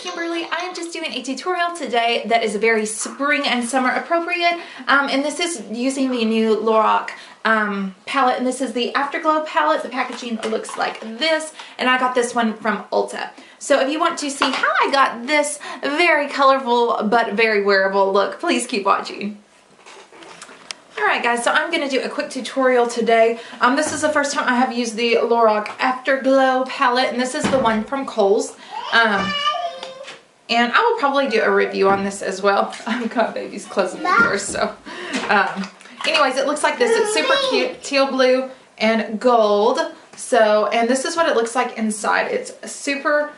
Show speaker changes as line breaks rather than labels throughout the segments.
Kimberly. I am just doing a tutorial today that is very spring and summer appropriate, and this is using the new Lorac palette, and this is the Afterglow palette. The packaging looks like this, and I got this one from Ulta. So if you want to see how I got this very colorful but very wearable look, please keep watching. Alright guys, so I'm going to do a quick tutorial today. This is the first time I have used the Lorac Afterglow palette, and this is the one from Kohl's. And I will probably do a review on this as well. I've got babies closing the door, so. Anyways, it looks like this. It's super cute, teal blue and gold. So, and this is what it looks like inside. It's super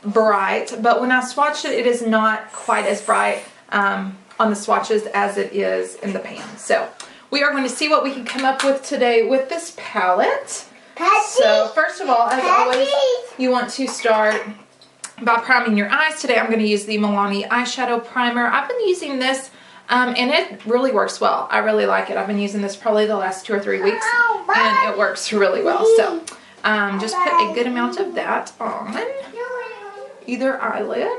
bright, but when I swatched it, it is not quite as bright on the swatches as it is in the pan. So, we are going to see what we can come up with today with this palette. So, first of all, as always, you want to start by priming your eyes. Today I'm going to use the Milani eyeshadow primer. I've been using this and it really works well. I really like it. I've been using this probably the last 2 or 3 weeks and it works really well. So just put a good amount of that on either eyelid.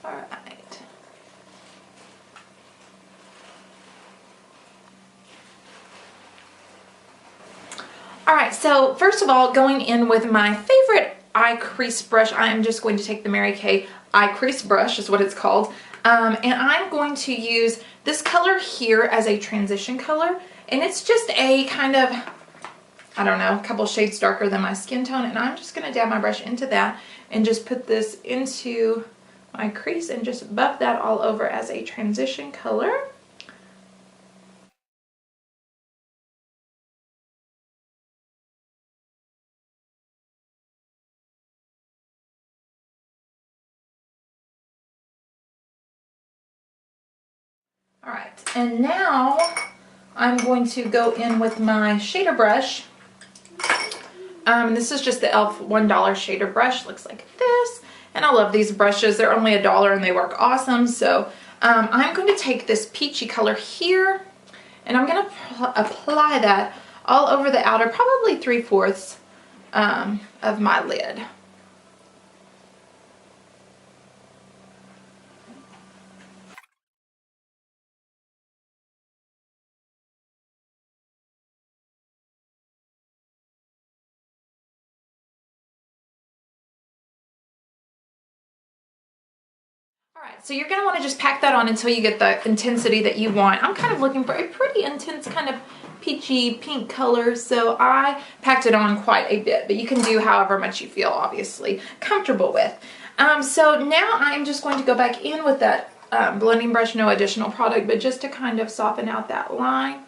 Alright. Alright, so first of all, going in with my favorite eye crease brush, I am just going to take the Mary Kay eye crease brush, is what it's called. And I'm going to use this color here as a transition color. And it's just a kind of, I don't know, a couple shades darker than my skin tone. And I'm just going to dab my brush into that and just put this into my crease and just buff that all over as a transition color. Alright, and now I'm going to go in with my shader brush. This is just the e.l.f. $1 shader brush. Looks like this. And I love these brushes. They're only $1 and they work awesome. So I'm going to take this peachy color here and I'm going to apply that all over the outer, probably 3/4 of my lid. Alright, so you're going to want to just pack that on until you get the intensity that you want. I'm kind of looking for a pretty intense kind of peachy pink color, so I packed it on quite a bit, but you can do however much you feel, obviously, comfortable with. So now I'm just going to go back in with that blending brush, no additional product, but just to kind of soften out that line.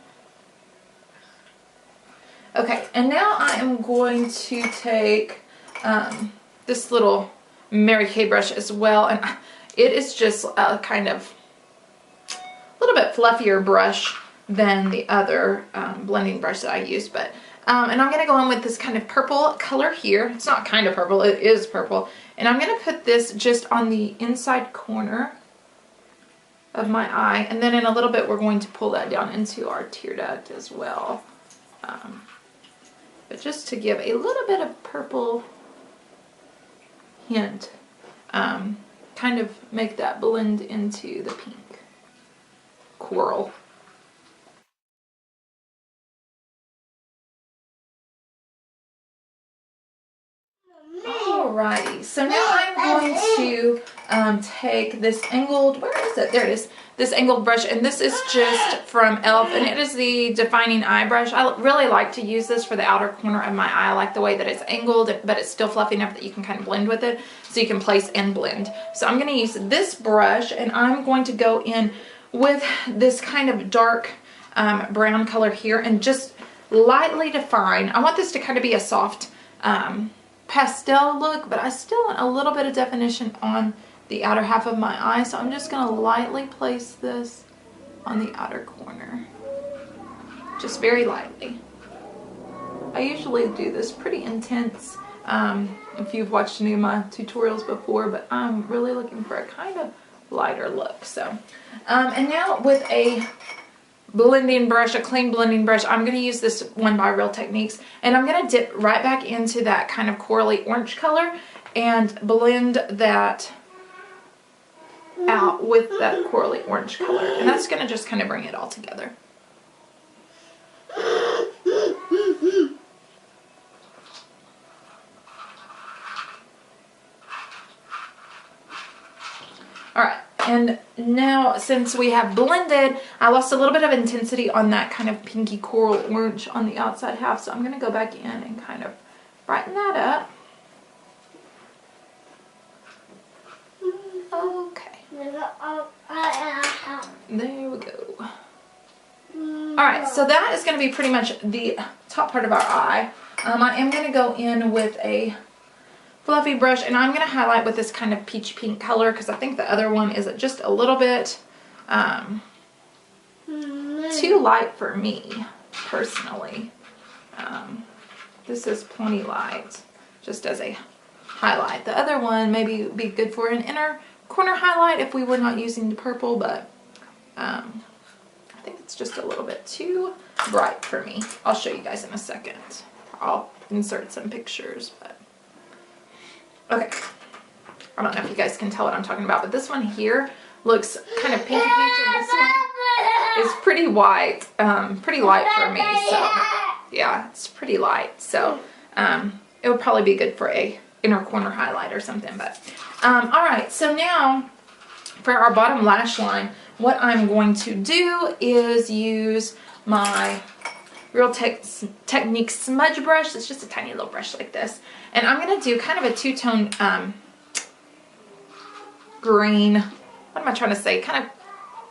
Okay, and now I am going to take this little Mary Kay brush as well, and it is just a kind of a little bit fluffier brush than the other blending brush that I used, but and I'm going to go in with this kind of purple color here. It's not kind of purple, it is purple, and I'm going to put this just on the inside corner of my eye, and then in a little bit we're going to pull that down into our tear duct as well, but just to give a little bit of purple hint, kind of make that blend into the pink coral. Alrighty, so now I'm going to take this angled, where is it? There it is. This angled brush, and this is just from e.l.f. and it is the defining eye brush. I really like to use this for the outer corner of my eye. I like the way that it's angled, but it's still fluffy enough that you can kind of blend with it, so you can place and blend. So I'm going to use this brush, and I'm going to go in with this kind of dark brown color here and just lightly define. I want this to kind of be a soft pastel look, but I still want a little bit of definition on the outer half of my eye, so I'm just going to lightly place this on the outer corner, just very lightly. I usually do this pretty intense if you've watched any of my tutorials before, but I'm really looking for a kind of lighter look. So, and now with a blending brush, a clean blending brush, I'm going to use this one by Real Techniques, and I'm going to dip right back into that kind of corally orange color and blend that out with that corally orange color, and that's going to just kind of bring it all together. Alright, and now since we have blended, I lost a little bit of intensity on that kind of pinky coral orange on the outside half, so I'm going to go back in and kind of brighten that up. Okay. There we go. Alright, so that is going to be pretty much the top part of our eye. I am going to go in with a fluffy brush, and I'm going to highlight with this kind of peach pink color because I think the other one is just a little bit too light for me personally. This is plenty light just as a highlight. The other one maybe would be good for an inner corner highlight if we were not using the purple, but I think it's just a little bit too bright for me. I'll show you guys in a second. I'll insert some pictures, but okay. I don't know if you guys can tell what I'm talking about, but this one here looks kind of pinky peach, and this one is pretty white, pretty light for me. So yeah, it's pretty light. So it would probably be good for a inner corner highlight or something. But all right, so now for our bottom lash line, what I'm going to do is use my Real Techniques smudge brush. It's just a tiny little brush like this, and I'm going to do kind of a two-tone green. What am I trying to say? Kind of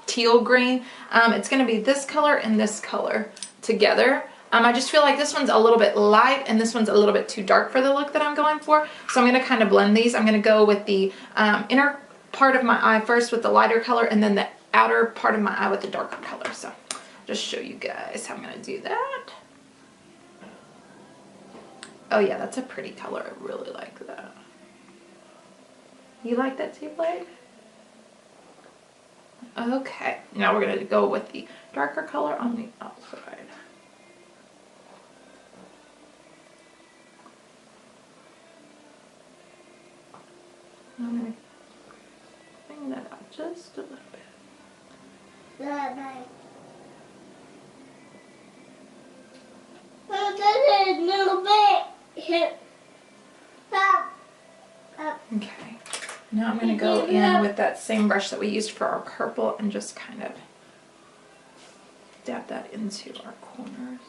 teal green. It's going to be this color and this color together. I just feel like this one's a little bit light and this one's a little bit too dark for the look that I'm going for. So I'm going to kind of blend these. I'm going to go with the inner part of my eye first with the lighter color, and then the outer part of my eye with the darker color. So just show you guys how I'm going to do that. Oh yeah, that's a pretty color. I really like that. You like that too, Blake? Okay, now we're going to go with the darker color on the outside. I'm going to bring that out just a little bit. Okay, now I'm going to go in with that same brush that we used for our purple and just kind of dab that into our corners.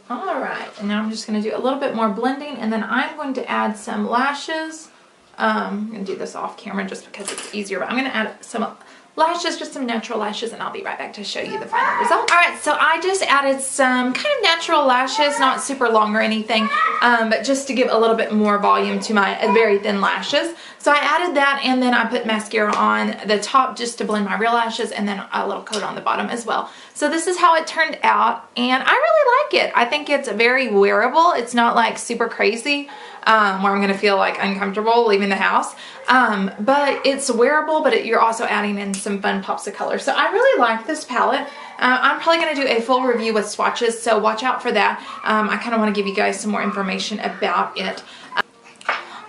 Alright, and now I'm just going to do a little bit more blending, and then I'm going to add some lashes. I'm going to do this off camera just because it's easier, but I'm going to add some lashes, just some natural lashes, and I'll be right back to show you the final result. Alright, so I just added some kind of natural lashes, not super long or anything, but just to give a little bit more volume to my very thin lashes. So I added that, and then I put mascara on the top just to blend my real lashes, and then a little coat on the bottom as well. So this is how it turned out, and I really like it. I think it's very wearable. It's not like super crazy where I'm going to feel like uncomfortable leaving the house. But it's wearable, but you're also adding in some fun pops of color. So I really like this palette. I'm probably going to do a full review with swatches, so watch out for that. I kind of want to give you guys some more information about it.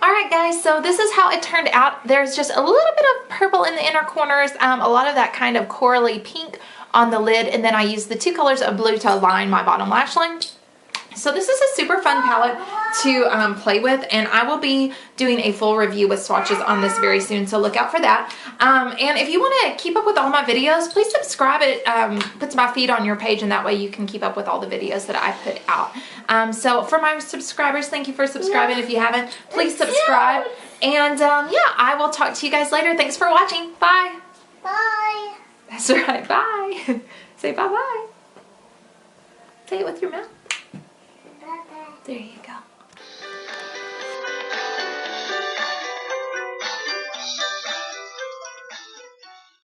Alright guys, so this is how it turned out. There's just a little bit of purple in the inner corners, a lot of that kind of corally pink on the lid, and then I used the two colors of blue to line my bottom lash line. So this is a super fun palette to play with, and I will be doing a full review with swatches on this very soon, so look out for that. And if you want to keep up with all my videos, please subscribe. It puts my feed on your page, and that way you can keep up with all the videos that I put out. So for my subscribers, thank you for subscribing. If you haven't, please subscribe. And yeah, I will talk to you guys later. Thanks for watching. Bye.
Bye.
That's right. Bye. Say bye-bye. Say it with your mouth.
Bye-bye.
There you go.